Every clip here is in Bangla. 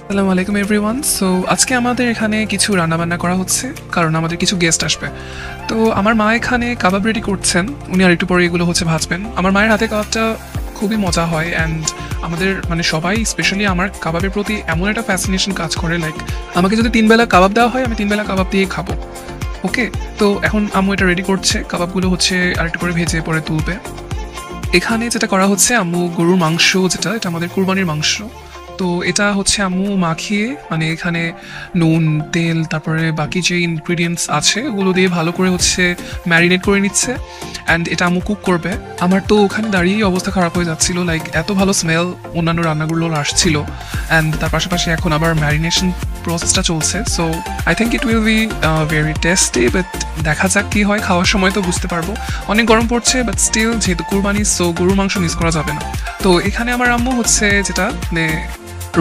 আসসালামু আলাইকুম এভরিওয়ান। সো আজকে আমাদের এখানে কিছু রান্নাবান্না করা হচ্ছে কারণ আমাদের কিছু গেস্ট আসবে। তো আমার মা এখানে কাবাব রেডি করছেন, উনি আর একটু পরে এগুলো ভাজবেন। আমার মায়ের হাতে কাবাবটা খুবই মজা হয় অ্যান্ড আমাদের মানে সবাই স্পেশালি আমার কাবাবের প্রতি এমন একটা ফ্যাসিনেশন কাজ করে, লাইক আমাকে যদি 3 বেলা কাবাব দেওয়া হয় আমি 3 বেলা কাবাব দিয়ে খাবো। ওকে, তো এখন আম্মু এটা রেডি করছে, কাবাবগুলো আরেকটু করে ভেজে পরে তুলবে। এখানে যেটা করা হচ্ছে, আম্মু গরুর মাংস, এটা আমাদের কুরবানির মাংস। তো এটা আম্মু মাখিয়ে মানে এখানে নুন, তেল, তারপরে বাকি যে ইনগ্রিডিয়েন্টস আছে ওগুলো দিয়ে ভালো করে ম্যারিনেট করে নিচ্ছে অ্যান্ড এটা আম্মু কুক করবে। আমার তো ওখানে দাঁড়িয়েই অবস্থা খারাপ হয়ে যাচ্ছিল, লাইক এত ভালো স্মেল অন্যান্য রান্নাগুলোর আসছিল অ্যান্ড তার পাশাপাশি এখন আবার ম্যারিনেশন প্রসেসটা চলছে। So I think it will be very tasty, but দেখা যাক কী হয়, খাওয়ার সময় তো বুঝতে পারবো। অনেক গরম পড়ছে, বাট স্টিল যেহেতু কুরবানি, সো গরুর মাংস মিস করা যাবে না। তো এখানে আমার আম্মু যেটা মানে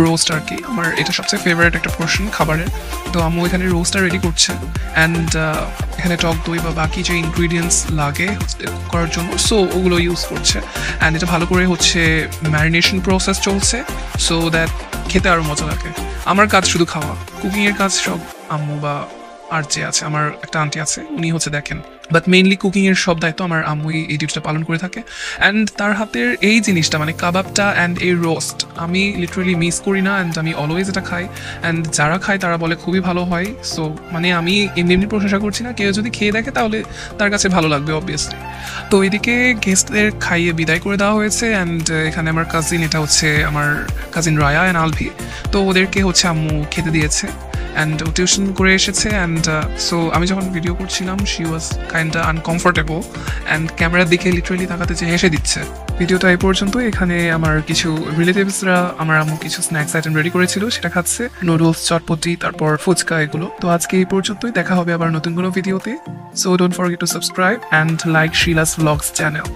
রোস্ট আর কি, আমার এটা সবচেয়ে ফেভারিট একটা পোর্শন খাবারের। তো আম্মু এখানে রোস্টটা রেডি করছে অ্যান্ড এখানে টক দই বা বাকি যে ইনগ্রিডিয়েন্টস লাগে করার জন্য, সো ওগুলো ইউজ করছে অ্যান্ড এটা ভালো করে ম্যারিনেশন প্রসেস চলছে, সো দ্যাট খেতে আরও মজা লাগে। আমার কাজ শুধু খাওয়া, কুকিংয়ের কাজ সব আম্মু বা আর যে আছে আমার একটা আন্টি আছে উনি দেখেন, বাট মেইনলি কুকিংয়ের সব দায়িত্ব আমার আম্মুই এই ডিউটিটা পালন করে থাকে। অ্যান্ড তার হাতের এই জিনিসটা মানে কাবাবটা অ্যান্ড এই রোস্ট আমি লিটারালি মিস করি না অ্যান্ড আমি অলওয়েজ এটা খাই অ্যান্ড যারা খায় তারা বলে খুবই ভালো হয়। সো মানে আমি এমনি প্রশংসা করছি না, কেউ যদি খেয়ে দেখে তাহলে তার কাছে ভালো লাগবে অবভিয়াসলি। তো এদিকে গেস্টদের খাইয়ে বিদায় করে দেওয়া হয়েছে অ্যান্ড এখানে আমার কাজিন, এটা আমার কাজিন রায়া অ্যান্ড আলভি, তো ওদেরকে আম্মু খেতে দিয়েছে অ্যান্ড ও টিউশন করে এসেছে অ্যান্ড সো আমি যখন ভিডিও করছিলাম she was kinda uncomfortable and ক্যামেরার দিকে লিটারালি তাকাতে যে হেসে দিচ্ছে। ভিডিওটা এই পর্যন্ত। এখানে আমার কিছু রিলেটিভসরা আমার আম্মু কিছু স্ন্যাক্স আইটেম রেডি করেছিল, সেটা খাচ্ছে, নুডলস, চটপটি, তারপর ফুচকা, এগুলো। তো আজকে এই পর্যন্তই, দেখা হবে আবার নতুন কোনো ভিডিওতে। So don't forget to subscribe and like Shila's vlogs channel.